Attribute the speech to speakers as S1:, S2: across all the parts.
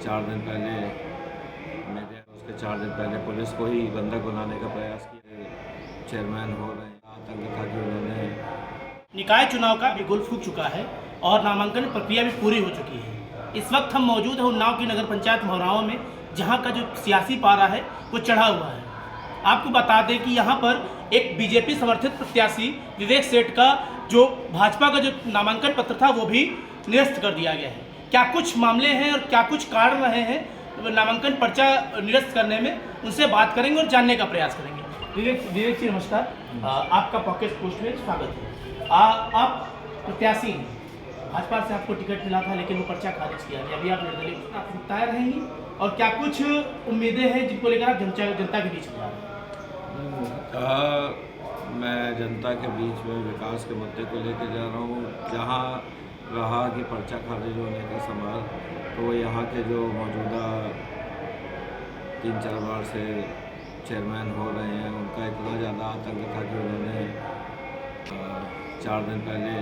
S1: 4 दिन पहले उसके 4 दिन पहले पुलिस को ही बंधक बनाने का प्रयास किया। चेयरमैन हो रहे हैं, आतंक था कि उन्होंने
S2: निकाय चुनाव का बिगुल फूंक चुका है और नामांकन प्रक्रिया भी पूरी हो चुकी है। इस वक्त हम मौजूद हैं उन्नाव की नगर पंचायत मोहरावा में, जहां का जो सियासी पारा है वो चढ़ा हुआ है। आपको बता दें कि यहां पर एक बीजेपी समर्थित प्रत्याशी विवेक सेठ का जो भाजपा का जो नामांकन पत्र था वो भी निरस्त कर दिया गया है। क्या कुछ मामले हैं और क्या कुछ कारण रहे हैं नामांकन पर्चा निरस्त करने में, उनसे बात करेंगे और जानने का प्रयास करेंगे। विवेक जी नमस्कार, आपका पॉकेट पोस्ट में स्वागत है। आप प्रत्याशी हैं, भाजपा से आपको टिकट मिला था लेकिन वो पर्चा खारिज किया गया। अभी आप निर्दलीय प्राथमिकताएं रहेंगी और क्या कुछ उम्मीदें हैं जिनको लेकर आप जनता के बीच में जा रहे हैं?
S1: मैं जनता के बीच में विकास के मुद्दे को लेकर जा रहा हूँ। जहाँ रहा कि पर्चा खारिज होने का सवाल, तो यहाँ के जो मौजूदा 3-4 बार से चेयरमैन हो रहे हैं, उनका इतना ज़्यादा आतंक था कि उन्होंने 4 दिन पहले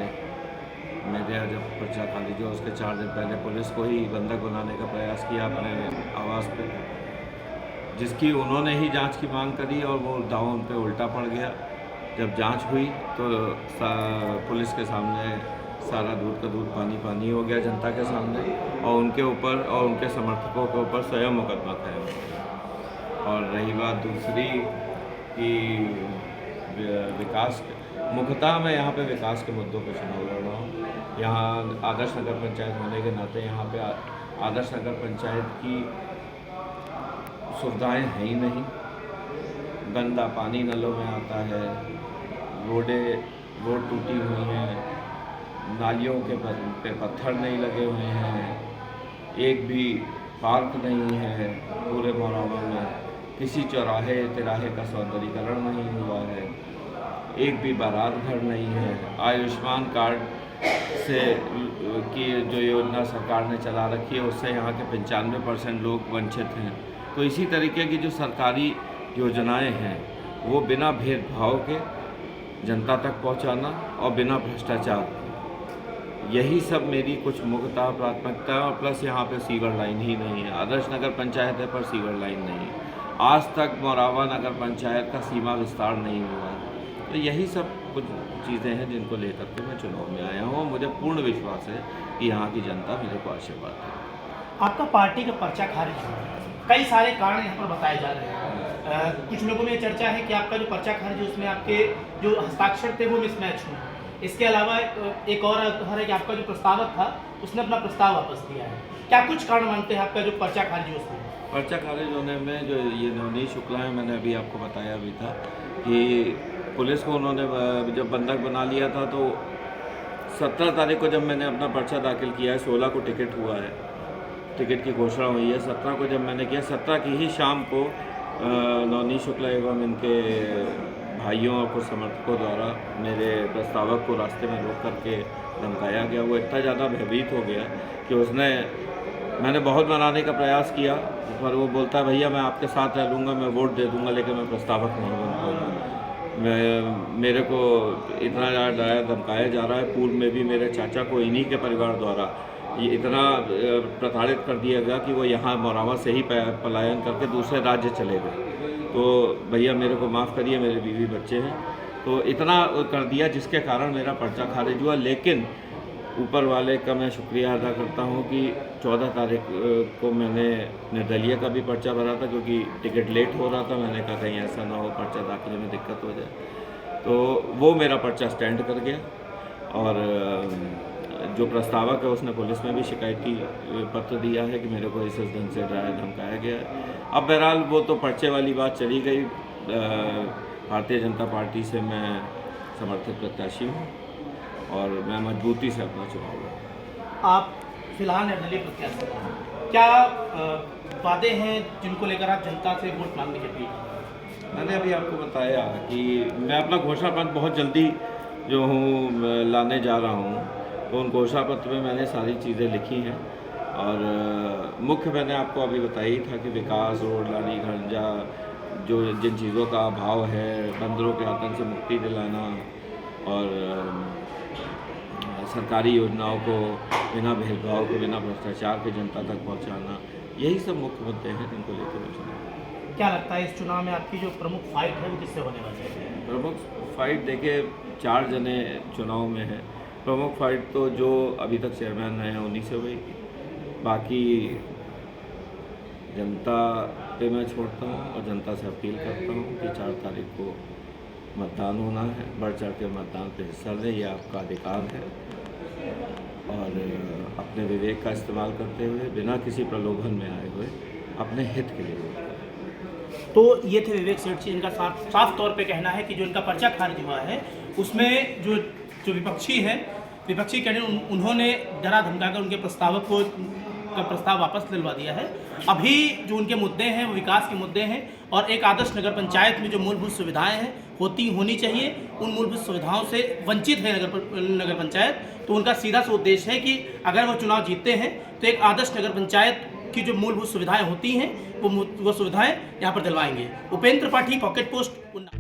S1: मेरे जब पर्चा खारिज हुआ उसके 4 दिन पहले पुलिस को ही बंधक बनाने का प्रयास किया अपने आवास पे, जिसकी उन्होंने ही जांच की मांग करी और वो दावा उन पे उल्टा पड़ गया। जब जांच हुई तो पुलिस के सामने सारा दूध का दूध पानी पानी हो गया जनता के सामने, और उनके ऊपर और उनके समर्थकों के ऊपर स्वयं मुकदमा कायम। और रही बात दूसरी कि विकास, मुख्यतः मैं यहाँ पे विकास के मुद्दों पर चुनाव लड़ रहा हूँ। यहाँ आदर्श नगर पंचायत होने के नाते यहाँ पे आदर्श नगर पंचायत की सुविधाएं हैं ही नहीं। गंदा पानी नलों में आता है, रोड टूटी हुई हैं, नालियों के पे पत्थर नहीं लगे हुए हैं, एक भी पार्क नहीं है पूरे मोहरावा में, किसी चौराहे तिराहे का सौंदर्यीकरण नहीं हुआ है, एक भी बारात घर नहीं है। आयुष्मान कार्ड से की जो योजना सरकार ने चला रखी है उससे यहाँ के 95% लोग वंचित हैं। तो इसी तरीके की जो सरकारी योजनाएं हैं वो बिना भेदभाव के जनता तक पहुँचाना और बिना भ्रष्टाचार, यही सब मेरी कुछ मुख्यतः प्राथमिकता है। और प्लस यहाँ पे सीवर लाइन ही नहीं है। आदर्श नगर पंचायत है पर सीवर लाइन नहीं है। आज तक मोहरावा नगर पंचायत का सीमा विस्तार नहीं हुआ है। तो यही सब कुछ चीज़ें हैं जिनको लेकर के मैं चुनाव में आया हूँ। मुझे पूर्ण विश्वास है कि यहाँ की जनता मेरे को आशीर्वाद देगी।
S2: आपका पार्टी का पर्चा खारिज हुआ, कई सारे कारण यहाँ पर बताए जा रहे हैं। कुछ लोगों में चर्चा है कि आपका जो पर्चा खारिज है उसमें आपके जो हस्ताक्षर थे वो मिसमैच हुए। इसके अलावा एक और है कि आपका जो प्रस्तावक था उसने अपना प्रस्ताव वापस दिया है। क्या कुछ कारण मानते हैं आपका जो पर्चा खारिज है उसमें?
S1: पर्चा खारिज होने में जो ये नवनीत शुक्ला है, मैंने अभी आपको बताया भी था कि पुलिस को उन्होंने जब बंधक बना लिया था, तो 17 तारीख को जब मैंने अपना पर्चा दाखिल किया है, 16 को टिकट हुआ है, टिकट की घोषणा हुई है। 17 को जब मैंने किया, 17 की ही शाम को नवनीत शुक्ला एवं इनके भाइयों और कुछ समर्थकों द्वारा मेरे प्रस्तावक को रास्ते में रोक करके धमकाया गया। वो इतना ज़्यादा भयभीत हो गया कि मैंने बहुत मनाने का प्रयास किया, पर वो बोलता है भैया मैं आपके साथ रह लूँगा, मैं वोट दे दूँगा, लेकिन मैं प्रस्तावक नहीं बन पाऊँगा। मेरे को इतना ज़्यादा डराया धमकाया जा रहा है। पूर्व में भी मेरे चाचा को इन्हीं के परिवार द्वारा ये इतना प्रताड़ित कर दिया गया कि वो यहाँ मोहरावा से ही पलायन करके दूसरे राज्य चले गए। तो भैया मेरे को माफ़ करिए, मेरे बीवी बच्चे हैं, तो इतना कर दिया जिसके कारण मेरा पर्चा खारिज हुआ। लेकिन ऊपर वाले का मैं शुक्रिया अदा करता हूँ कि 14 तारीख को मैंने निर्दलीय का भी पर्चा भरा था, क्योंकि टिकट लेट हो रहा था। मैंने कहा कहीं ऐसा ना हो पर्चा दाखिले में दिक्कत हो जाए, तो वो मेरा पर्चा स्टैंड कर गया। और जो प्रस्तावक है उसने पुलिस में भी शिकायती पत्र दिया है कि मेरे को इस ढंग से डराया धमकाया गया है। अब बहरहाल वो तो पर्चे वाली बात चली गई। भारतीय जनता पार्टी से मैं समर्थित प्रत्याशी हूँ और मैं मजबूती से अपना चुनाव लड़ूंगा।
S2: आप फिलहाल निर्दलीय प्रत्याशी हैं, क्या वादे हैं जिनको लेकर आप जनता से वोट मांगने के लिए?
S1: मैंने अभी आपको बताया कि मैं अपना घोषणा पत्र बहुत जल्दी जो हूँ लाने जा रहा हूँ। तो उन घोषणा पत्र में मैंने सारी चीज़ें लिखी हैं और मुख्य मैंने आपको अभी बताया ही था कि विकास, रोड, नाली, घंजा, जो जिन चीज़ों का अभाव है, बंदरों के आतंक से मुक्ति दिलाना और सरकारी योजनाओं को बिना भेदभाव के, बिना भ्रष्टाचार के जनता तक पहुंचाना, यही सब मुख्य मुद्दे हैं जिनको लेकर मैं चुनाव।
S2: क्या लगता है इस चुनाव में आपकी जो प्रमुख फाइट है वो किससे होने वाली है?
S1: प्रमुख फाइट देखिए 4 जने चुनाव में हैं। प्रमुख फाइट तो जो अभी तक चेयरमैन रहे हैं उन्हीं से हुई। बाकी जनता पे मैं छोड़ता हूँ और जनता से अपील करता हूँ कि 4 तारीख को मतदान होना है। बढ़ चढ़ के मतदान पे हिस्सा लें, ये आपका अधिकार है। और अपने विवेक का इस्तेमाल करते हुए बिना किसी प्रलोभन में आए हुए अपने हित के लिए वोट करें।
S2: तो ये थे विवेक सेठ जी, इनका साफ तौर पे कहना है कि जो इनका पर्चा खारिज हुआ है उसमें जो विपक्षी कैंडिडेट उन्होंने डरा धमकाकर उनके प्रस्तावक का प्रस्ताव वापस दिलवा दिया है। अभी जो उनके मुद्दे हैं वो विकास के मुद्दे हैं और एक आदर्श नगर पंचायत में जो मूलभूत सुविधाएं हैं होनी चाहिए, उन मूलभूत सुविधाओं से वंचित है नगर पंचायत। तो उनका सीधा सा उद्देश्य है कि अगर वो चुनाव जीतते हैं तो एक आदर्श नगर पंचायत की जो मूलभूत सुविधाएं होती हैं वो सुविधाएं यहाँ पर दिलवाएंगे। Upendra Tripathi, pocket post, Unnao.